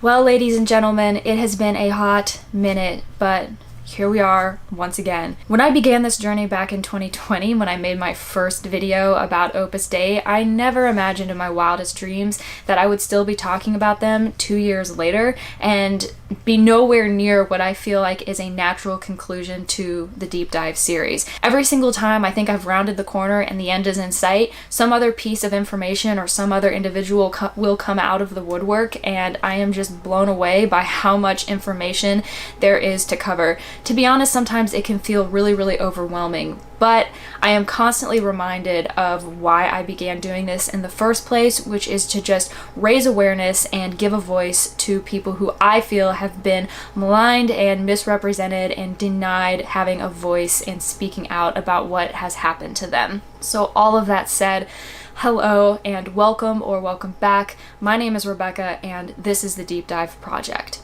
Well, ladies and gentlemen, it has been a hot minute, but here we are once again. When I began this journey back in 2020, when I made my first video about Opus Dei, I never imagined in my wildest dreams that I would still be talking about them 2 years later and be nowhere near what I feel like is a natural conclusion to the deep dive series. Every single time I think I've rounded the corner and the end is in sight, some other piece of information or some other individual will come out of the woodwork, and I am just blown away by how much information there is to cover. To be honest, sometimes it can feel really overwhelming, but I am constantly reminded of why I began doing this in the first place, which is to just raise awareness and give a voice to people who I feel have been maligned and misrepresented and denied having a voice and speaking out about what has happened to them. So all of that said, hello and welcome or welcome back. My name is Rebecca and this is the Deep Dive Project.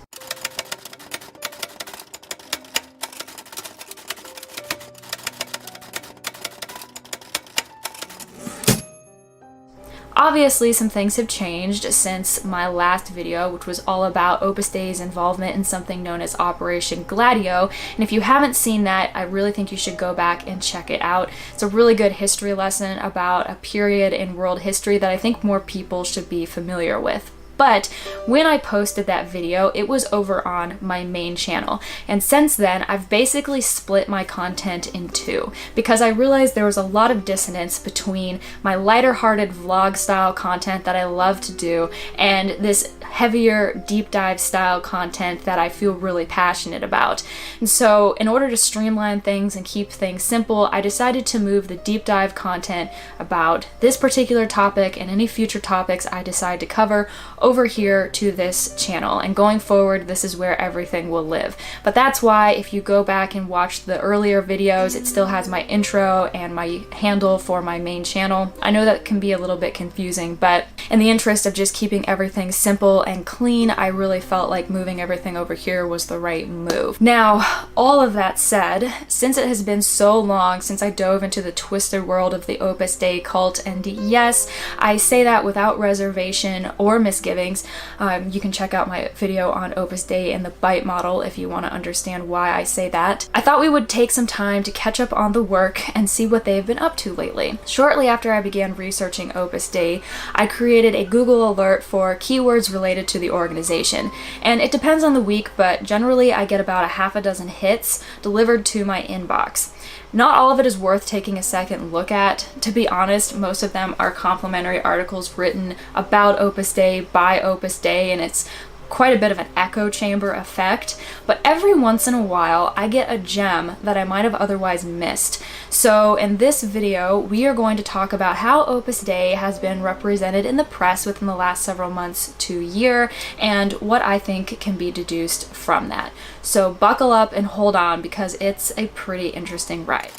Obviously, some things have changed since my last video, which was all about Opus Dei's involvement in something known as Operation Gladio. And if you haven't seen that, I really think you should go back and check it out. It's a really good history lesson about a period in world history that I think more people should be familiar with. But when I posted that video, it was over on my main channel. And since then, I've basically split my content in two because I realized there was a lot of dissonance between my lighter-hearted vlog style content that I love to do and this heavier deep dive style content that I feel really passionate about. And so in order to streamline things and keep things simple, I decided to move the deep dive content about this particular topic and any future topics I decide to cover over here to this channel, and going forward this is where everything will live. But that's why if you go back and watch the earlier videos, it still has my intro and my handle for my main channel. I know that can be a little bit confusing, but in the interest of just keeping everything simple and clean, I really felt like moving everything over here was the right move. Now, all of that said, since it has been so long since I dove into the twisted world of the Opus Dei cult, and yes, I say that without reservation or misgivings. You can check out my video on Opus Dei and the bite model if you want to understand why I say that. I thought we would take some time to catch up on the work and see what they've been up to lately. Shortly after I began researching Opus Dei, I created a Google alert for keywords related to the organization. And it depends on the week, but generally I get about a half a dozen hits delivered to my inbox. Not all of it is worth taking a second look at. To be honest, most of them are complimentary articles written about Opus Dei by Opus Dei, and it's quite a bit of an echo chamber effect, but every once in a while I get a gem that I might have otherwise missed. So in this video, we are going to talk about how Opus Dei has been represented in the press within the last several months to year, and what I think can be deduced from that. So buckle up and hold on because it's a pretty interesting ride.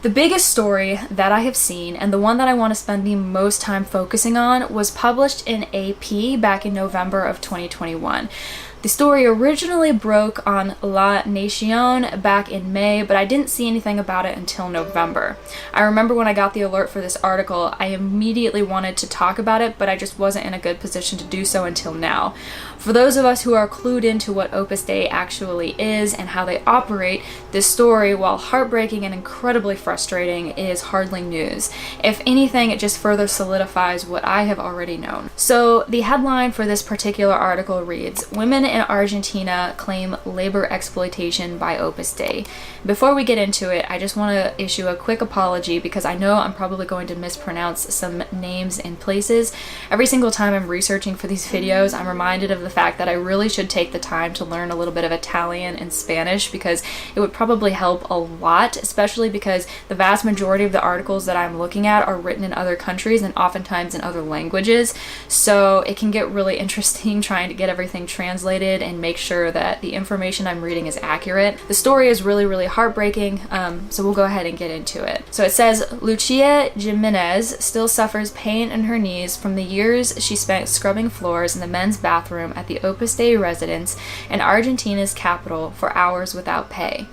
The biggest story that I have seen, and the one that I want to spend the most time focusing on, was published in AP back in November of 2021. The story originally broke on La Nation back in May, but I didn't see anything about it until November. I remember when I got the alert for this article, I immediately wanted to talk about it, but I just wasn't in a good position to do so until now. For those of us who are clued into what Opus Dei actually is and how they operate, this story, while heartbreaking and incredibly frustrating, is hardly news. If anything, it just further solidifies what I have already known. So the headline for this particular article reads, "Women in Argentina claim labor exploitation by Opus Dei." Before we get into it, I just want to issue a quick apology because I know I'm probably going to mispronounce some names and places. Every single time I'm researching for these videos, I'm reminded of the fact that I really should take the time to learn a little bit of Italian and Spanish because it would probably help a lot, especially because the vast majority of the articles that I'm looking at are written in other countries and oftentimes in other languages. So it can get really interesting trying to get everything translated and make sure that the information I'm reading is accurate. The story is really heartbreaking, so we'll go ahead and get into it. So it says, Lucia Jimenez still suffers pain in her knees from the years she spent scrubbing floors in the men's bathroom at the Opus Dei residence in Argentina's capital for hours without pay.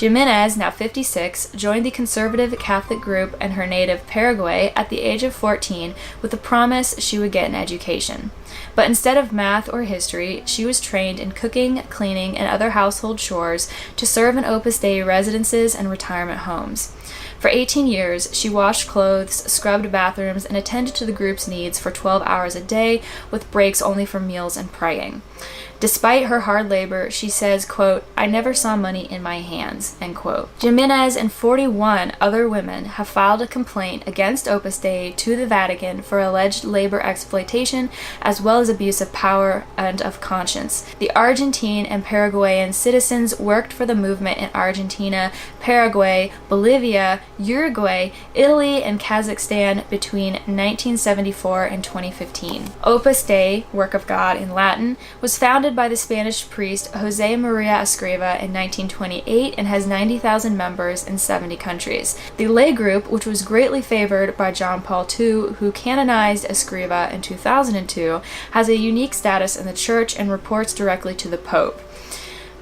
Jimenez, now 56, joined the conservative Catholic group in her native Paraguay at the age of 14 with the promise she would get an education. But instead of math or history, she was trained in cooking, cleaning, and other household chores to serve in Opus Dei residences and retirement homes. For 18 years, she washed clothes, scrubbed bathrooms, and attended to the group's needs for 12 hours a day, with breaks only for meals and praying. Despite her hard labor, she says, quote, "I never saw money in my hands," end quote. Jimenez and 41 other women have filed a complaint against Opus Dei to the Vatican for alleged labor exploitation as well as abuse of power and of conscience. The Argentine and Paraguayan citizens worked for the movement in Argentina, Paraguay, Bolivia, Uruguay, Italy, and Kazakhstan between 1974 and 2015. Opus Dei, Work of God in Latin, was founded by the Spanish priest Jose Maria Escriva in 1928 and has 90,000 members in 70 countries. The lay group, which was greatly favored by John Paul II, who canonized Escriva in 2002, has a unique status in the Church and reports directly to the Pope.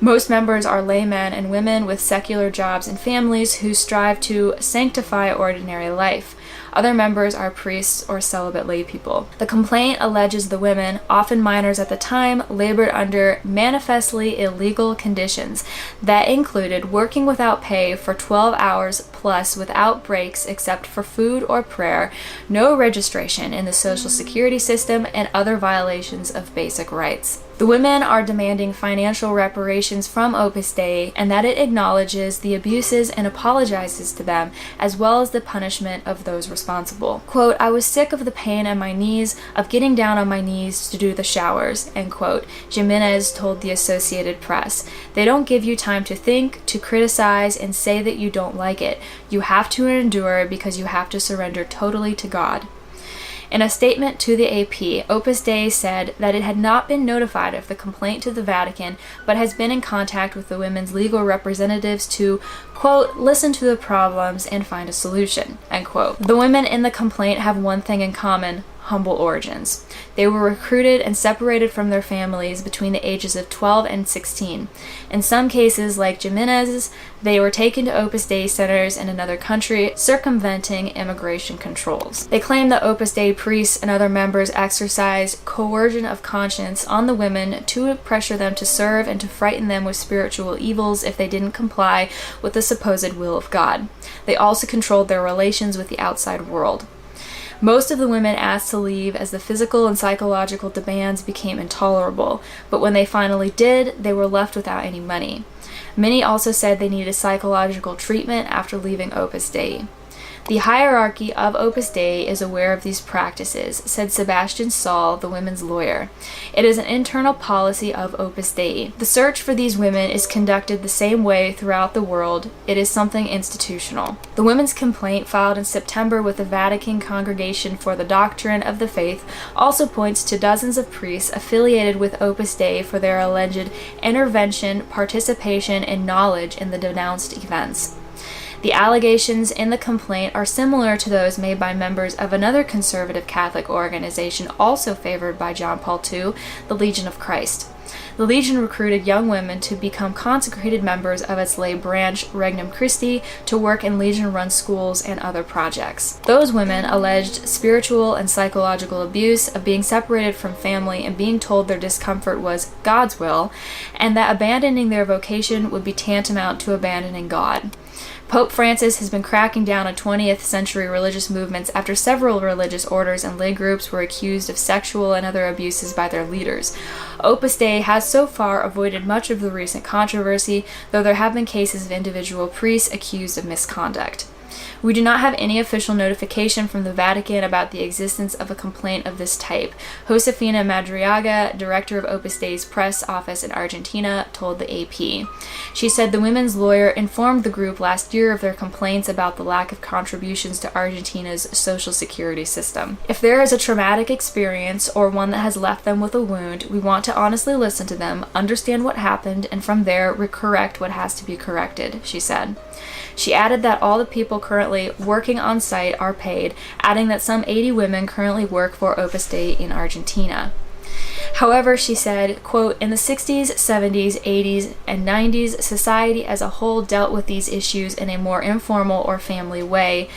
Most members are laymen and women with secular jobs and families who strive to sanctify ordinary life. Other members are priests or celibate lay people. The complaint alleges the women, often minors at the time, labored under manifestly illegal conditions that included working without pay for 12 hours plus without breaks except for food or prayer, no registration in the social security system, and other violations of basic rights. The women are demanding financial reparations from Opus Dei and that it acknowledges the abuses and apologizes to them, as well as the punishment of those responsible. Quote, "I was sick of the pain in my knees, of getting down on my knees to do the showers," end quote, Jimenez told the Associated Press. "They don't give you time to think, to criticize, and say that you don't like it. You have to endure because you have to surrender totally to God." In a statement to the AP, Opus Dei said that it had not been notified of the complaint to the Vatican, but has been in contact with the women's legal representatives to, quote, "listen to the problems and find a solution," end quote. The women in the complaint have one thing in common: humble origins. They were recruited and separated from their families between the ages of 12 and 16. In some cases, like Jimenez's, they were taken to Opus Dei centers in another country, circumventing immigration controls. They claim that Opus Dei priests and other members exercised coercion of conscience on the women to pressure them to serve and to frighten them with spiritual evils if they didn't comply with the supposed will of God. They also controlled their relations with the outside world. Most of the women asked to leave as the physical and psychological demands became intolerable, but when they finally did, they were left without any money. Many also said they needed psychological treatment after leaving Opus Dei. The hierarchy of Opus Dei is aware of these practices, said Sebastian Saul, the women's lawyer. It is an internal policy of Opus Dei. The search for these women is conducted the same way throughout the world. It is something institutional. The women's complaint, filed in September with the Vatican Congregation for the Doctrine of the Faith, also points to dozens of priests affiliated with Opus Dei for their alleged intervention, participation, and knowledge in the denounced events. The allegations in the complaint are similar to those made by members of another conservative Catholic organization also favored by John Paul II, the Legion of Christ. The Legion recruited young women to become consecrated members of its lay branch, Regnum Christi, to work in Legion-run schools and other projects. Those women alleged spiritual and psychological abuse, of being separated from family and being told their discomfort was God's will, and that abandoning their vocation would be tantamount to abandoning God. Pope Francis has been cracking down on 20th century religious movements after several religious orders and lay groups were accused of sexual and other abuses by their leaders. Opus Dei has so far avoided much of the recent controversy, though there have been cases of individual priests accused of misconduct. We do not have any official notification from the Vatican about the existence of a complaint of this type. Josefina Madriaga, director of Opus Dei's press office in Argentina, told the AP. She said the women's lawyer informed the group last year of their complaints about the lack of contributions to Argentina's social security system. If there is a traumatic experience or one that has left them with a wound, we want to honestly listen to them, understand what happened, and from there correct what has to be corrected, she said. She added that all the people currently working on site are paid, adding that some 80 women currently work for Opus Dei in Argentina. However, she said, quote, "In the 60s, 70s, 80s, and 90s, society as a whole dealt with these issues in a more informal or family way.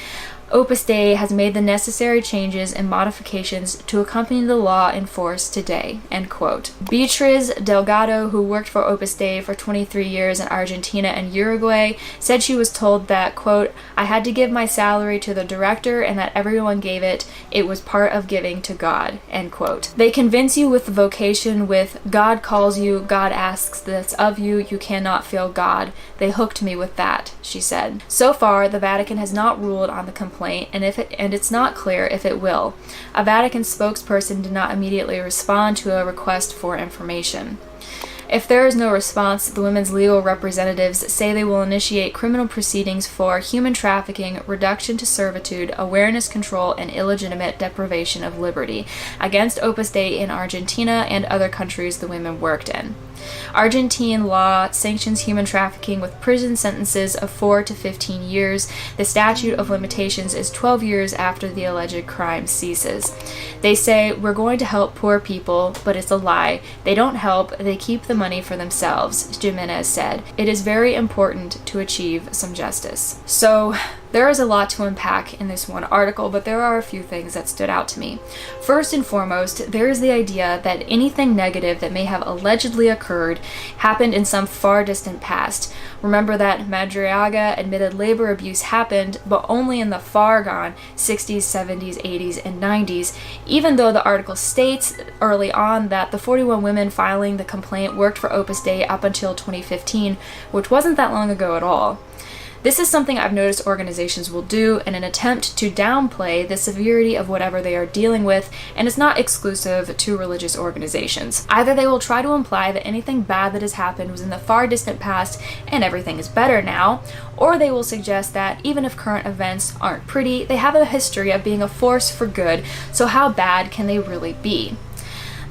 Opus Dei has made the necessary changes and modifications to accompany the law in force today," end quote. Beatriz Delgado, who worked for Opus Dei for 23 years in Argentina and Uruguay, said she was told that, quote, "I had to give my salary to the director and that everyone gave it. It was part of giving to God," end quote. "They convince you with the vocation with God calls you, God asks this of you, you cannot feel God. They hooked me with that," she said. So far, the Vatican has not ruled on the complaint, and it's not clear if it will. A Vatican spokesperson did not immediately respond to a request for information. If there is no response, the women's legal representatives say they will initiate criminal proceedings for human trafficking, reduction to servitude, awareness control, and illegitimate deprivation of liberty against Opus Dei in Argentina and other countries the women worked in. Argentine law sanctions human trafficking with prison sentences of 4 to 15 years. The statute of limitations is 12 years after the alleged crime ceases. They say, "We're going to help poor people, but it's a lie. They don't help, they keep the money for themselves," Jimenez said. "It is very important to achieve some justice." So, there is a lot to unpack in this one article, but there are a few things that stood out to me. First and foremost, there is the idea that anything negative that may have allegedly occurred happened in some far distant past. Remember that Madriaga admitted labor abuse happened, but only in the far gone 60s, 70s, 80s, and 90s, even though the article states early on that the 41 women filing the complaint worked for Opus Dei up until 2015, which wasn't that long ago at all. This is something I've noticed organizations will do in an attempt to downplay the severity of whatever they are dealing with, and it's not exclusive to religious organizations. Either they will try to imply that anything bad that has happened was in the far distant past and everything is better now, or they will suggest that even if current events aren't pretty, they have a history of being a force for good, so how bad can they really be?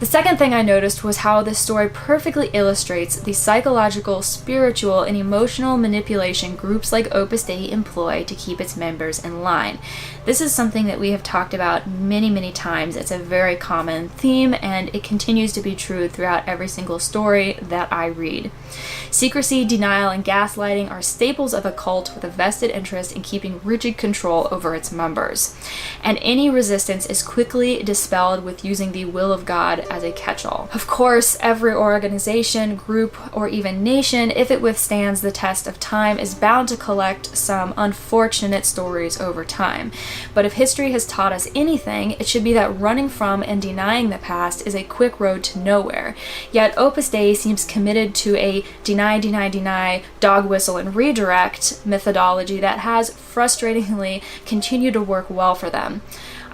The second thing I noticed was how this story perfectly illustrates the psychological, spiritual, and emotional manipulation groups like Opus Dei employ to keep its members in line. This is something that we have talked about many, many times. It's a very common theme, and it continues to be true throughout every single story that I read. Secrecy, denial, and gaslighting are staples of a cult with a vested interest in keeping rigid control over its members. And any resistance is quickly dispelled with using the will of God as a catch-all. Of course, every organization, group, or even nation, if it withstands the test of time, is bound to collect some unfortunate stories over time. But if history has taught us anything, it should be that running from and denying the past is a quick road to nowhere. Yet Opus Dei seems committed to a deny, dog whistle, and redirect methodology that has frustratingly continued to work well for them.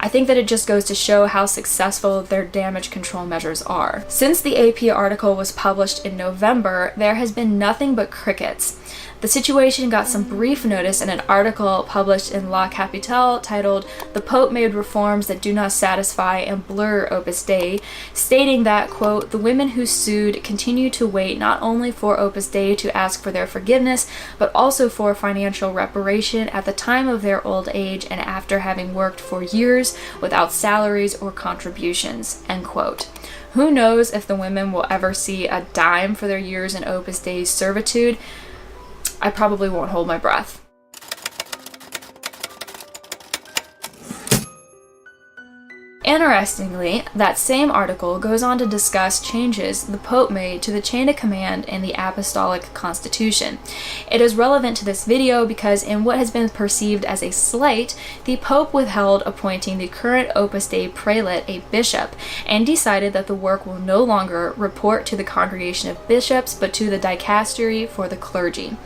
I think that it just goes to show how successful their damage control measures are. Since the AP article was published in November, there has been nothing but crickets. The situation got some brief notice in an article published in La Capitale titled "The Pope Made Reforms That Do Not Satisfy and Blur Opus Dei," stating that, quote, "The women who sued continue to wait not only for Opus Dei to ask for their forgiveness, but also for financial reparation at the time of their old age and after having worked for years without salaries or contributions," end quote. Who knows if the women will ever see a dime for their years in Opus Dei's servitude? I probably won't hold my breath. Interestingly, that same article goes on to discuss changes the Pope made to the chain of command in the Apostolic Constitution. It is relevant to this video because in what has been perceived as a slight, the Pope withheld appointing the current Opus Dei prelate a bishop and decided that the work will no longer report to the Congregation of Bishops but to the Dicastery for the Clergy.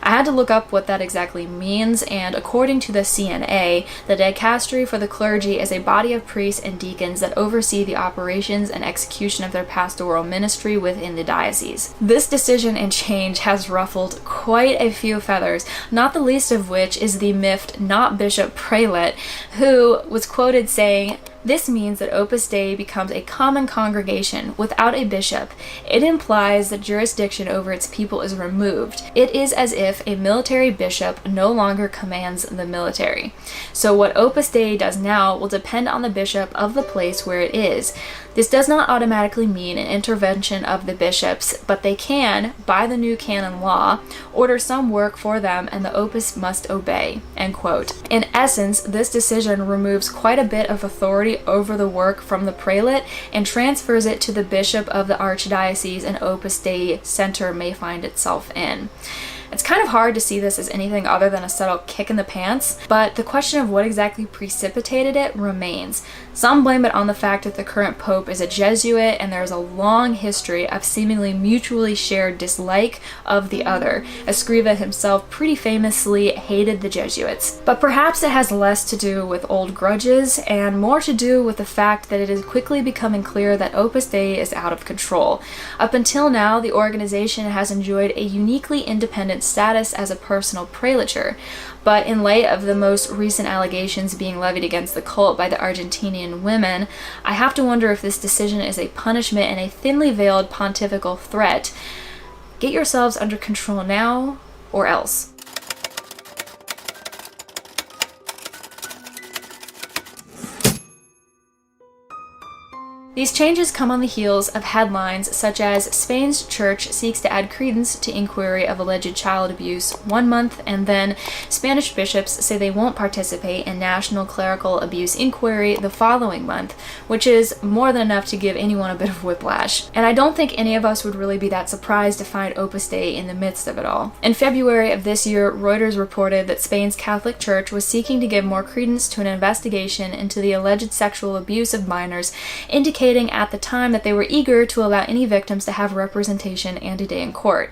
I had to look up what that exactly means, and according to the CNA, the Dicastery for the Clergy is a body of priests and deacons that oversee the operations and execution of their pastoral ministry within the diocese. This decision and change has ruffled quite a few feathers, not the least of which is the miffed not bishop prelate, who was quoted saying, This means that Opus Dei becomes a common congregation without a bishop. It implies that jurisdiction over its people is removed. It is as if a military bishop no longer commands the military. So what Opus Dei does now will depend on the bishop of the place where it is. This does not automatically mean an intervention of the bishops, but they can, by the new canon law, order some work for them and the opus must obey, end quote. In essence, this decision removes quite a bit of authority over the work from the prelate and transfers it to the bishop of the archdiocese an Opus Dei center may find itself in. It's kind of hard to see this as anything other than a subtle kick in the pants, but the question of what exactly precipitated it remains. Some blame it on the fact that the current pope is a Jesuit and there is a long history of seemingly mutually shared dislike of the other. Escriva himself pretty famously hated the Jesuits. But perhaps it has less to do with old grudges and more to do with the fact that it is quickly becoming clear that Opus Dei is out of control. Up until now, the organization has enjoyed a uniquely independent status as a personal prelature, but in light of the most recent allegations being levied against the cult by the Argentinian women, I have to wonder if this decision is a punishment and a thinly veiled pontifical threat. Get yourselves under control now, or else. These changes come on the heels of headlines such as Spain's church seeks to add credence to inquiry of alleged child abuse 1 month, and then Spanish bishops say they won't participate in national clerical abuse inquiry the following month, which is more than enough to give anyone a bit of whiplash. And I don't think any of us would really be that surprised to find Opus Dei in the midst of it all. In February of this year, Reuters reported that Spain's Catholic Church was seeking to give more credence to an investigation into the alleged sexual abuse of minors, indicating at the time that they were eager to allow any victims to have representation and a day in court.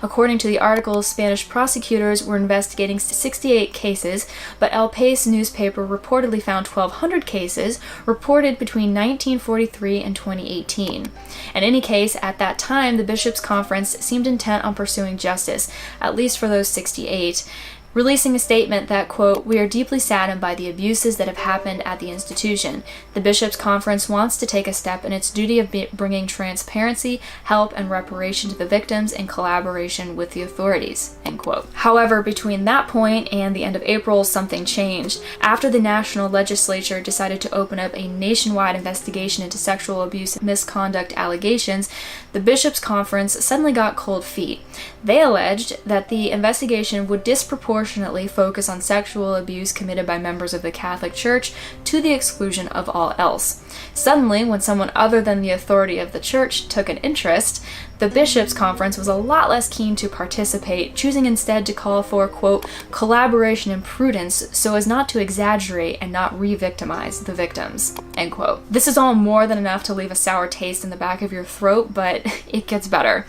According to the article, Spanish prosecutors were investigating 68 cases, but El País newspaper reportedly found 1,200 cases reported between 1943 and 2018. In any case, at that time, the Bishops' Conference seemed intent on pursuing justice, at least for those 68. Releasing a statement that, quote, "We are deeply saddened by the abuses that have happened at the institution. The Bishops' Conference wants to take a step in its duty of bringing transparency, help, and reparation to the victims in collaboration with the authorities," end quote. However, between that point and the end of April, something changed. After the national legislature decided to open up a nationwide investigation into sexual abuse and misconduct allegations, the Bishops' Conference suddenly got cold feet. They alleged that the investigation would disproportionately focus on sexual abuse committed by members of the Catholic Church to the exclusion of all else. Suddenly, when someone other than the authority of the Church took an interest, the Bishops' Conference was a lot less keen to participate, choosing instead to call for, quote, "collaboration and prudence so as not to exaggerate and not re-victimize the victims," end quote. This is all more than enough to leave a sour taste in the back of your throat, but it gets better.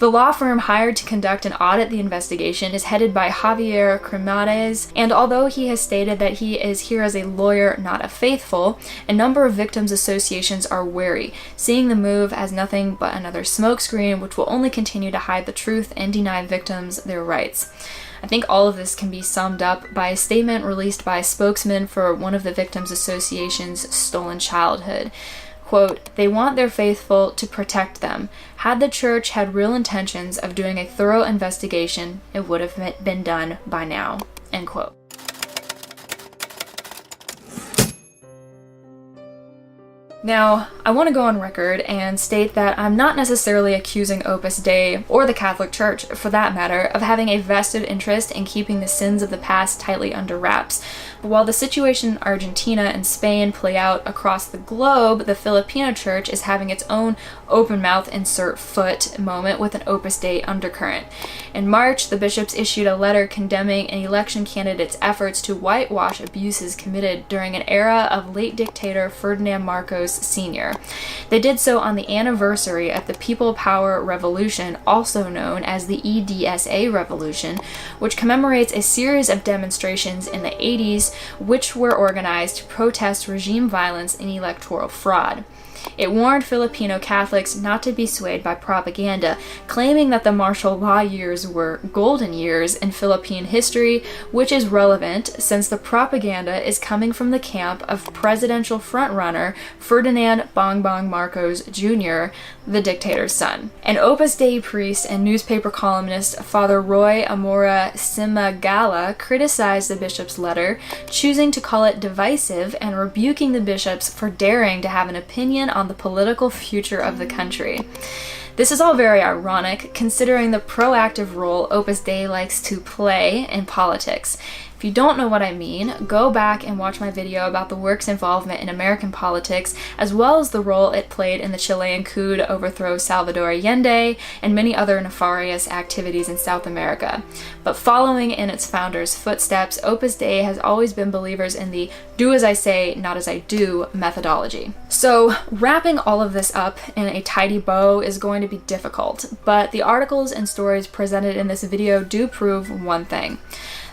The law firm hired to conduct and audit the investigation is headed by Javier Cremades, and although he has stated that he is here as a lawyer, not a faithful, a number of victims' associations are wary, seeing the move as nothing but another smokescreen which will only continue to hide the truth and deny victims their rights. I think all of this can be summed up by a statement released by a spokesman for one of the victims' association's Stolen Childhood. Quote, "They want their faithful to protect them. Had the church had real intentions of doing a thorough investigation, it would have been done by now," end quote. Now, I want to go on record and state that I'm not necessarily accusing Opus Dei, or the Catholic Church for that matter, of having a vested interest in keeping the sins of the past tightly under wraps. But while the situation in Argentina and Spain play out across the globe, the Filipino Church is having its own open mouth insert foot moment with an Opus Dei undercurrent. In March, the bishops issued a letter condemning an election candidate's efforts to whitewash abuses committed during an era of late dictator Ferdinand Marcos Sr. They did so on the anniversary of the People Power Revolution, also known as the EDSA Revolution, which commemorates a series of demonstrations in the 80s which were organized to protest regime violence and electoral fraud. It warned Filipino Catholics not to be swayed by propaganda, claiming that the martial law years were golden years in Philippine history, which is relevant since the propaganda is coming from the camp of presidential frontrunner Ferdinand Bongbong Marcos Jr., the dictator's son. An Opus Dei priest and newspaper columnist, Father Roy Amora Simagala, criticized the bishop's letter, choosing to call it divisive and rebuking the bishops for daring to have an opinion on the political future of the country. This is all very ironic, considering the proactive role Opus Dei likes to play in politics. If you don't know what I mean, go back and watch my video about the work's involvement in American politics, as well as the role it played in the Chilean coup to overthrow Salvador Allende and many other nefarious activities in South America. But following in its founder's footsteps, Opus Dei has always been believers in the do as I say, not as I do methodology. So wrapping all of this up in a tidy bow is going to be difficult, but the articles and stories presented in this video do prove one thing: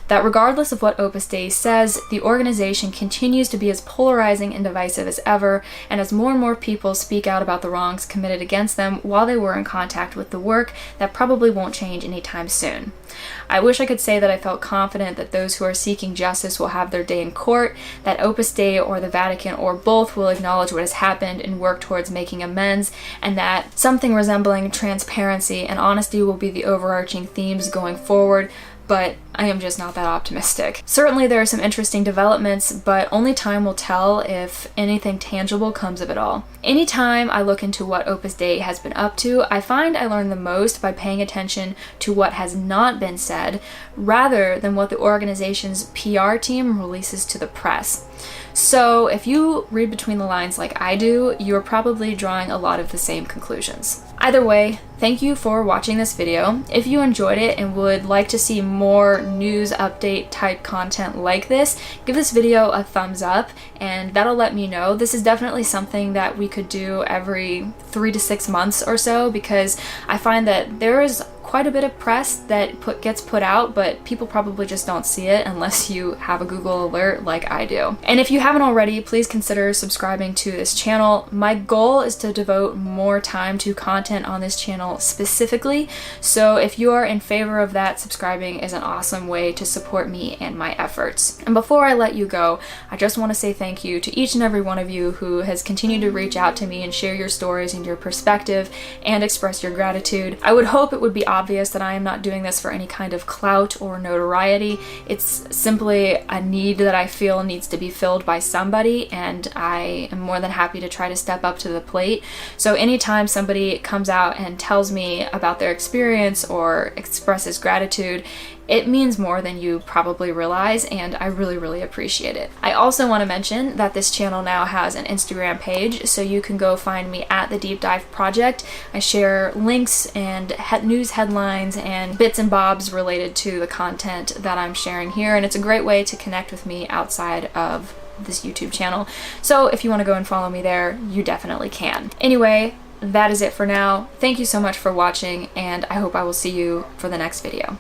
that regardless of what Opus Dei says, the organization continues to be as polarizing and divisive as ever, and as more and more people speak out about the wrongs committed against them while they were in contact with the work, that probably won't change anytime soon. I wish I could say that I felt confident that those who are seeking justice will have their day in court, that Opus Dei or the Vatican or both will acknowledge what has happened and work towards making amends, and that something resembling transparency and honesty will be the overarching themes going forward, but I am just not that optimistic. Certainly there are some interesting developments, but only time will tell if anything tangible comes of it all. Anytime I look into what Opus Dei has been up to, I find I learn the most by paying attention to what has not been said, rather than what the organization's PR team releases to the press. So if you read between the lines like I do, you're probably drawing a lot of the same conclusions. Either way, thank you for watching this video. If you enjoyed it and would like to see more news update type content like this, give this video a thumbs up and that'll let me know. This is definitely something that we could do every 3 to 6 months or so, because I find that there is quite a bit of press that gets put out, but people probably just don't see it unless you have a Google alert like I do. And if you haven't already, please consider subscribing to this channel. My goal is to devote more time to content on this channel specifically, so if you are in favor of that, subscribing is an awesome way to support me and my efforts. And before I let you go, I just want to say thank you to each and every one of you who has continued to reach out to me and share your stories and your perspective and express your gratitude. I would hope it would be obvious that I am not doing this for any kind of clout or notoriety. It's simply a need that I feel needs to be filled by somebody, and I am more than happy to try to step up to the plate. So anytime somebody comes out and tells me about their experience or expresses gratitude, it means more than you probably realize, and I really, really appreciate it. I also want to mention that this channel now has an Instagram page, so you can go find me at The Deep Dive Project. I share links and news headlines and bits and bobs related to the content that I'm sharing here, and it's a great way to connect with me outside of this YouTube channel. So if you want to go and follow me there, you definitely can. Anyway, that is it for now. Thank you so much for watching, and I hope I will see you for the next video.